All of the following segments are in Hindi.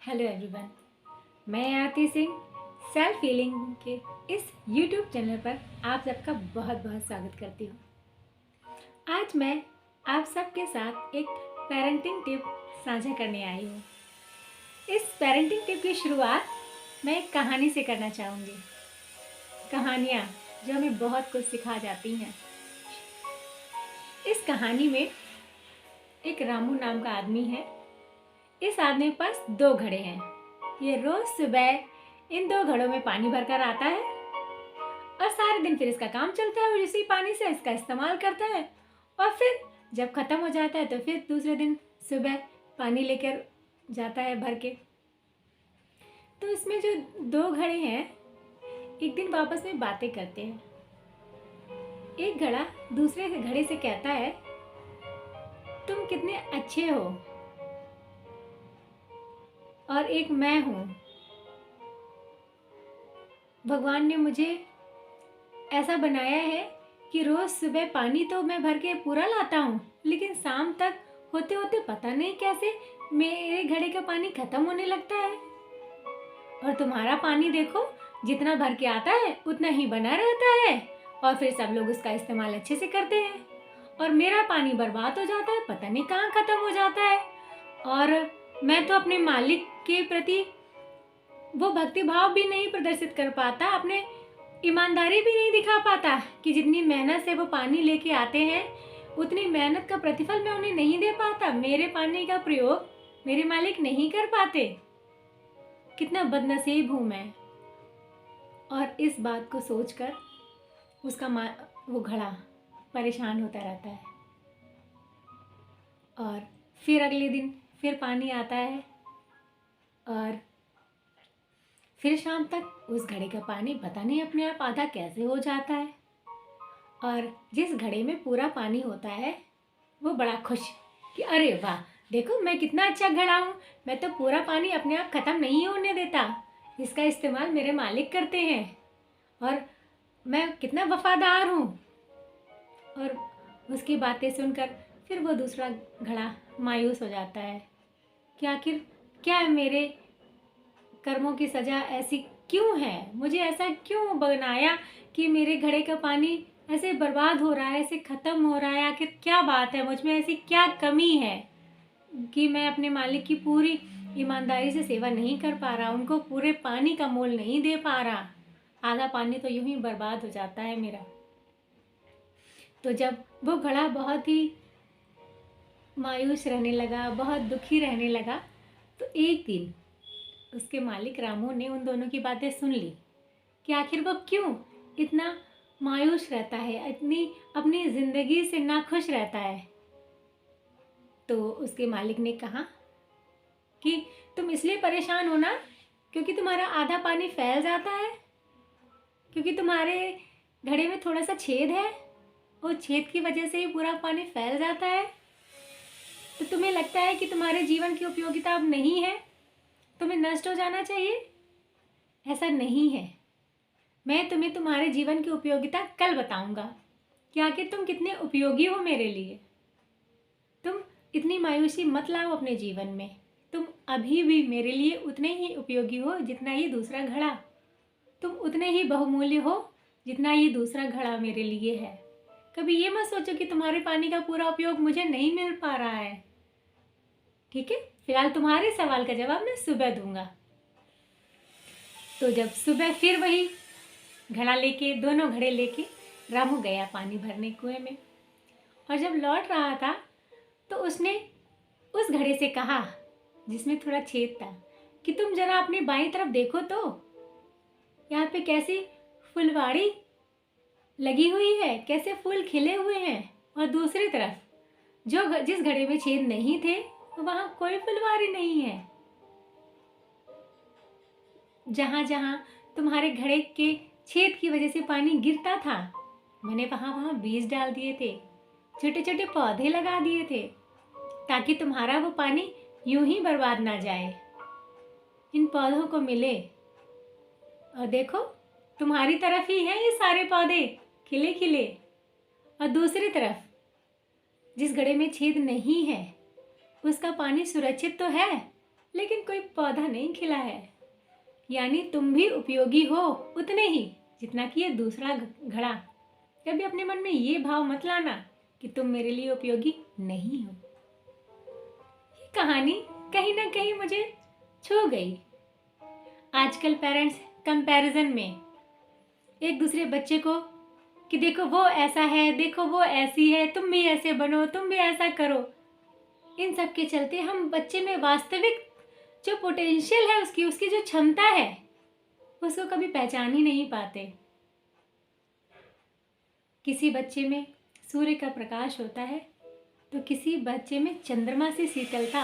हेलो एवरीवन, मैं आरती सिंह सेल्फ हीलिंग के इस यूट्यूब चैनल पर आप सबका बहुत बहुत स्वागत करती हूँ। आज मैं आप सबके साथ एक पेरेंटिंग टिप साझा करने आई हूँ। इस पेरेंटिंग टिप की शुरुआत मैं एक कहानी से करना चाहूँगी। कहानियाँ जो हमें बहुत कुछ सिखा जाती हैं। इस कहानी में एक रामू नाम का आदमी है। इस आदमी के पास 2 घड़े हैं। ये रोज सुबह इन 2 घड़ों में पानी भरकर आता है और सारे दिन फिर इसका काम चलता है और इसी पानी से इसका इस्तेमाल करता है और फिर जब ख़त्म हो जाता है तो फिर दूसरे दिन सुबह पानी लेकर जाता है भर के। तो इसमें जो 2 घड़े हैं एक दिन आपस में बातें करते हैं। एक घड़ा दूसरे घड़े से कहता है, तुम कितने अच्छे हो और एक मैं हूँ। भगवान ने मुझे ऐसा बनाया है कि रोज़ सुबह पानी तो मैं भर के पूरा लाता हूँ, लेकिन शाम तक होते होते पता नहीं कैसे मेरे घड़े का पानी ख़त्म होने लगता है। और तुम्हारा पानी देखो, जितना भर के आता है उतना ही बना रहता है और फिर सब लोग उसका इस्तेमाल अच्छे से करते हैं और मेरा पानी बर्बाद हो जाता है, पता नहीं कहाँ ख़त्म हो जाता है। और मैं तो अपने मालिक के प्रति वो भक्ति भाव भी नहीं प्रदर्शित कर पाता, अपने ईमानदारी भी नहीं दिखा पाता कि जितनी मेहनत से वो पानी लेके आते हैं उतनी मेहनत का प्रतिफल मैं उन्हें नहीं दे पाता। मेरे पानी का प्रयोग मेरे मालिक नहीं कर पाते। कितना बदनसीब हूँ मैं। और इस बात को सोचकर उसका वो घड़ा परेशान होता रहता है। और फिर अगले दिन फिर पानी आता है और फिर शाम तक उस घड़े का पानी पता नहीं अपने आप आधा कैसे हो जाता है। और जिस घड़े में पूरा पानी होता है वो बड़ा खुश कि अरे वाह, देखो मैं कितना अच्छा घड़ा हूँ, मैं तो पूरा पानी अपने आप ख़त्म नहीं होने देता, इसका इस्तेमाल मेरे मालिक करते हैं और मैं कितना वफादार हूँ। और उसकी बातें सुनकर फिर वो दूसरा घड़ा मायूस हो जाता है कि आखिर क्या मेरे कर्मों की सज़ा ऐसी क्यों है, मुझे ऐसा क्यों बनाया कि मेरे घड़े का पानी ऐसे बर्बाद हो रहा है, ऐसे ख़त्म हो रहा है। आखिर क्या बात है, मुझ में ऐसी क्या कमी है कि मैं अपने मालिक की पूरी ईमानदारी से सेवा नहीं कर पा रहा, उनको पूरे पानी का मोल नहीं दे पा रहा, आधा पानी तो यूं ही बर्बाद हो जाता है मेरा। तो जब वो घड़ा बहुत ही मायूस रहने लगा, बहुत दुखी रहने लगा, तो एक दिन उसके मालिक रामू ने उन दोनों की बातें सुन ली कि आखिर वो क्यों इतना मायूस रहता है, इतनी अपनी ज़िंदगी से नाखुश रहता है। तो उसके मालिक ने कहा कि तुम इसलिए परेशान हो ना क्योंकि तुम्हारा आधा पानी फैल जाता है, क्योंकि तुम्हारे घड़े में थोड़ा सा छेद है, वो छेद की वजह से ही पूरा पानी फैल जाता है। तो तुम्हें लगता है कि तुम्हारे जीवन की उपयोगिता अब नहीं है, तुम्हें नष्ट हो जाना चाहिए। ऐसा नहीं है। मैं तुम्हें तुम्हारे जीवन की उपयोगिता कल बताऊंगा कि आखिर तुम कितने उपयोगी हो मेरे लिए। तुम इतनी मायूसी मत लाओ अपने जीवन में। तुम अभी भी मेरे लिए उतने ही उपयोगी हो जितना ये दूसरा घड़ा। तुम उतने ही बहुमूल्य हो जितना ये दूसरा घड़ा मेरे लिए है। कभी ये मत सोचो कि तुम्हारे पानी का पूरा उपयोग मुझे नहीं मिल पा रहा है। ठीक है, फिलहाल तुम्हारे सवाल का जवाब मैं सुबह दूंगा। तो जब सुबह फिर वही घड़ा लेके, दोनों घड़े लेके रामू गया पानी भरने कुएं में। और जब लौट रहा था तो उसने उस घड़े से कहा जिसमें थोड़ा छेद था कि तुम जरा अपनी बाईं तरफ देखो तो, यहाँ पे कैसी फुलवाड़ी लगी हुई है, कैसे फूल खिले हुए हैं। और दूसरी तरफ जिस घड़े में छेद नहीं थे वहां कोई फुलवारी नहीं है। जहां जहां तुम्हारे घड़े के छेद की वजह से पानी गिरता था, मैंने वहां वहां बीज डाल दिए थे, छोटे छोटे पौधे लगा दिए थे, ताकि तुम्हारा वो पानी यूं ही बर्बाद ना जाए, इन पौधों को मिले। और देखो, तुम्हारी तरफ ही है ये सारे पौधे खिले खिले। और दूसरी तरफ जिस घड़े में छेद नहीं है उसका पानी सुरक्षित तो है, लेकिन कोई पौधा नहीं खिला है। यानी तुम भी उपयोगी हो उतने ही जितना कि ये दूसरा घड़ा। कभी अपने मन में ये भाव मत लाना कि तुम मेरे लिए उपयोगी नहीं हो। ये कहानी कहीं ना कहीं मुझे छू गई। आजकल पेरेंट्स कंपैरिजन में एक दूसरे बच्चे को कि देखो वो ऐसा है, देखो वो ऐसी है, तुम भी ऐसे बनो, तुम भी ऐसा करो। इन सब के चलते हम बच्चे में वास्तविक जो पोटेंशियल है उसकी जो क्षमता है उसको कभी पहचान ही नहीं पाते। किसी बच्चे में सूर्य का प्रकाश होता है तो किसी बच्चे में चंद्रमा से शीतलता।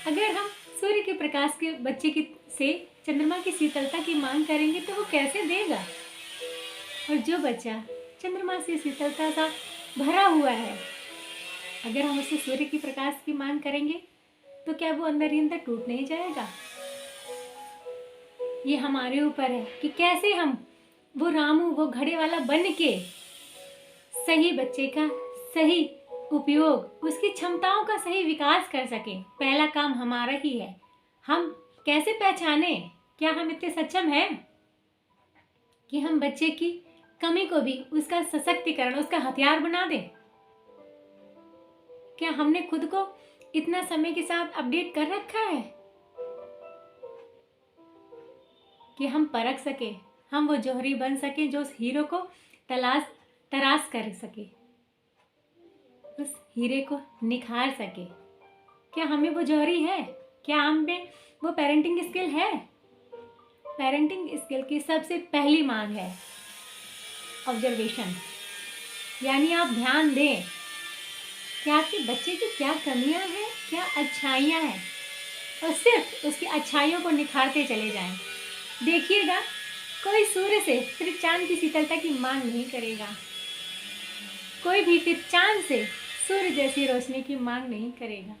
अगर हम सूर्य के प्रकाश के बच्चे से चंद्रमा की शीतलता की मांग करेंगे तो वो कैसे देगा? और जो बच्चा चंद्रमा से शीतलता सा भरा हुआ है, अगर हम उससे सूर्य की प्रकाश की मांग करेंगे तो क्या वो अंदर ही अंदर टूट नहीं जाएगा? ये हमारे ऊपर है कि कैसे हम वो रामू, वो घड़े वाला बन के सही बच्चे का सही उपयोग, उसकी क्षमताओं का सही विकास कर सके। पहला काम हमारा ही है। हम कैसे पहचाने क्या हम इतने सक्षम हैं कि हम बच्चे की कमी को भी उसका सशक्तिकरण, उसका हथियार बना दें? क्या हमने खुद को इतना समय के साथ अपडेट कर रखा है कि हम परख सके, हम वो जौहरी बन सके जो उस हीरो को तराश कर सके, उस हीरे को निखार सके? क्या हमें वो जौहरी है? क्या हम में वो पेरेंटिंग स्किल है? पेरेंटिंग स्किल की सबसे पहली मांग है ऑब्जर्वेशन। यानी आप ध्यान दें कि आपके बच्चे की क्या कमियां हैं, क्या अच्छाइयां हैं, और सिर्फ उसकी अच्छाइयों को निखारते चले जाएं। देखिएगा कोई सूर्य से फिर चांद की शीतलता की मांग नहीं करेगा, कोई भी फिर चांद से सूर्य जैसी रोशनी की मांग नहीं करेगा,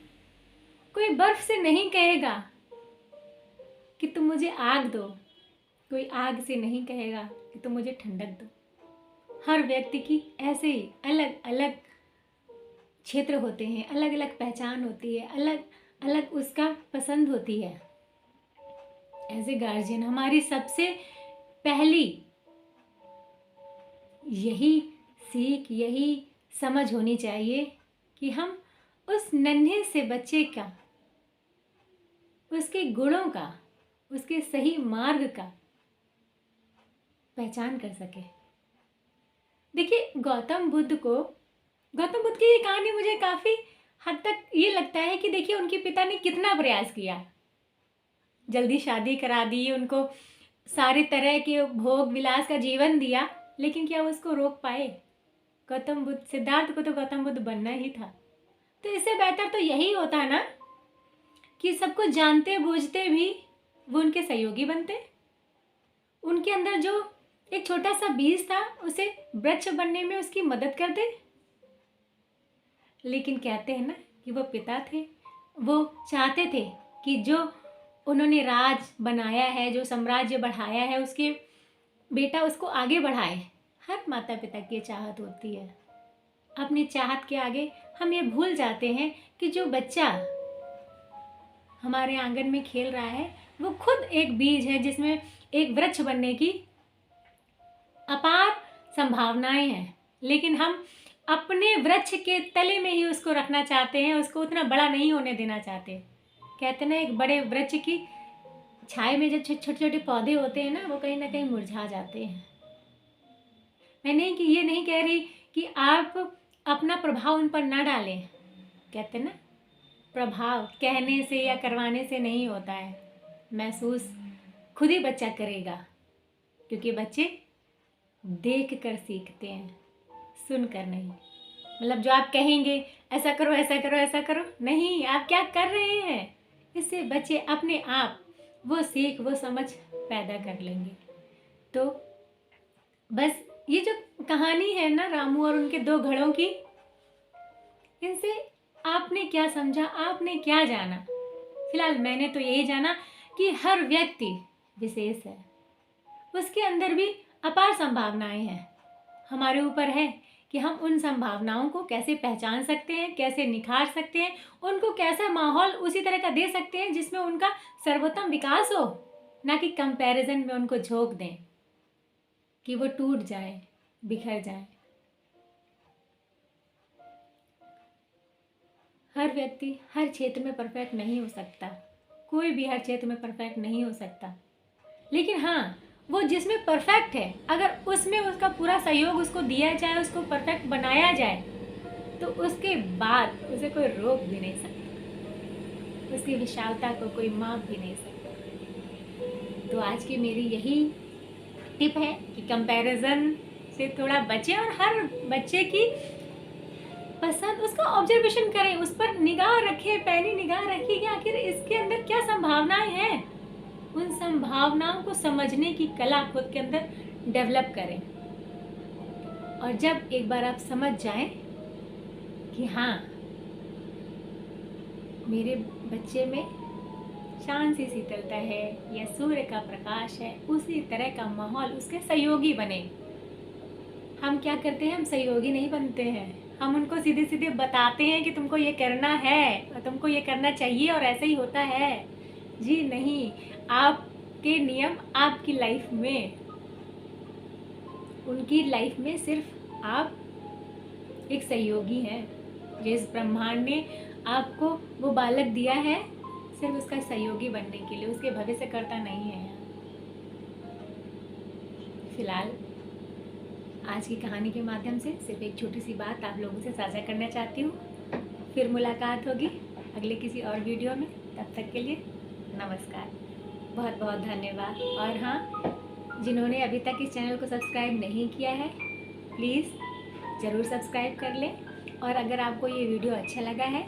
कोई बर्फ से नहीं कहेगा कि तुम मुझे आग दो, कोई आग से नहीं कहेगा कि तुम मुझे ठंडक दो। हर व्यक्ति की ऐसे ही अलग अलग क्षेत्र होते हैं, अलग अलग पहचान होती है, अलग अलग उसका पसंद होती है। एज ए गार्जियन हमारी सबसे पहली यही सीख, यही समझ होनी चाहिए कि हम उस नन्हे से बच्चे का, उसके गुणों का, उसके सही मार्ग का पहचान कर सके। देखिए गौतम बुद्ध की ये कहानी मुझे काफ़ी हद तक ये लगता है कि देखिए उनके पिता ने कितना प्रयास किया, जल्दी शादी करा दी, उनको सारे तरह के भोग विलास का जीवन दिया, लेकिन क्या वो उसको रोक पाए? सिद्धार्थ को तो गौतम बुद्ध बनना ही था। तो इससे बेहतर तो यही होता ना कि सबको जानते बूझते भी वो उनके सहयोगी बनते, उनके अंदर जो एक छोटा सा बीज था उसे वृक्ष बनने में उसकी मदद कर दे। लेकिन कहते हैं ना कि वो पिता थे, वो चाहते थे कि जो उन्होंने राज बनाया है, जो साम्राज्य बढ़ाया है, उसके बेटा उसको आगे बढ़ाए। हर माता पिता की चाहत होती है। अपनी चाहत के आगे हम ये भूल जाते हैं कि जो बच्चा हमारे आंगन में खेल रहा है वो खुद एक बीज है जिसमें एक वृक्ष बनने की अपार संभावनाएं हैं, लेकिन हम अपने वृक्ष के तले में ही उसको रखना चाहते हैं, उसको उतना बड़ा नहीं होने देना चाहते। कहते ना एक बड़े वृक्ष की छाया में जो छोटे छोटे पौधे होते हैं ना, वो कहीं ना कहीं मुरझा जाते हैं। मैं ये नहीं कह रही कि आप अपना प्रभाव उन पर ना डालें। कहते ना प्रभाव कहने से या करवाने से नहीं होता है, महसूस खुद ही बच्चा करेगा, क्योंकि बच्चे देख कर सीखते हैं, सुन कर नहीं। मतलब जो आप कहेंगे ऐसा करो ऐसा करो ऐसा करो, नहीं, आप क्या कर रहे हैं, इससे बच्चे अपने आप वो सीख वो समझ पैदा कर लेंगे। तो बस ये जो कहानी है ना रामू और उनके दो घड़ों की, इनसे आपने क्या समझा, आपने क्या जाना? फिलहाल मैंने तो यही जाना कि हर व्यक्ति विशेष है, उसके अंदर भी अपार संभावनाएं हैं। हमारे ऊपर है कि हम उन संभावनाओं को कैसे पहचान सकते हैं, कैसे निखार सकते हैं, उनको कैसा माहौल उसी तरह का दे सकते हैं जिसमें उनका सर्वोत्तम विकास हो, ना कि कंपैरिजन में उनको झोंक दें कि वो टूट जाए, बिखर जाए। हर व्यक्ति हर क्षेत्र में परफेक्ट नहीं हो सकता, कोई भी हर क्षेत्र में परफेक्ट नहीं हो सकता, लेकिन हाँ, वो जिसमें परफेक्ट है अगर उसमें उसका पूरा सहयोग उसको दिया जाए, उसको परफेक्ट बनाया जाए, तो उसके बाद उसे कोई रोक भी नहीं सकता, उसकी विशालता को कोई माप भी नहीं सकता। तो आज की मेरी यही टिप है कि कंपैरिजन से थोड़ा बचें और हर बच्चे की पसंद उसका ऑब्जर्वेशन करें, उस पर निगाह रखें, पैनी निगाह रखिए कि आखिर इसके अंदर क्या संभावनाएं हैं। उन संभावनाओं को समझने की कला खुद के अंदर डेवलप करें, और जब एक बार आप समझ जाएं कि हाँ, मेरे बच्चे में शांत सी शीतलता है या सूर्य का प्रकाश है, उसी तरह का माहौल उसके सहयोगी बने। हम क्या करते हैं, हम सहयोगी नहीं बनते हैं, हम उनको सीधे सीधे बताते हैं कि तुमको ये करना है और तुमको ये करना चाहिए और ऐसे ही होता है। जी नहीं, आपके नियम आपकी लाइफ में, उनकी लाइफ में सिर्फ आप एक सहयोगी हैं। जिस ब्रह्मांड ने आपको वो बालक दिया है सिर्फ उसका सहयोगी बनने के लिए, उसके भविष्य करता नहीं है। फिलहाल आज की कहानी के माध्यम से सिर्फ एक छोटी सी बात आप लोगों से साझा करना चाहती हूँ। फिर मुलाकात होगी अगले किसी और वीडियो में, तब तक के लिए नमस्कार, बहुत बहुत धन्यवाद। और हाँ, जिन्होंने अभी तक इस चैनल को सब्सक्राइब नहीं किया है, प्लीज़ ज़रूर सब्सक्राइब कर लें, और अगर आपको ये वीडियो अच्छा लगा है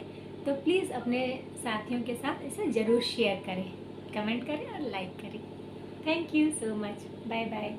तो प्लीज़ अपने साथियों के साथ इसे ज़रूर शेयर करें, कमेंट करें और लाइक करें। Thank you so much, bye bye.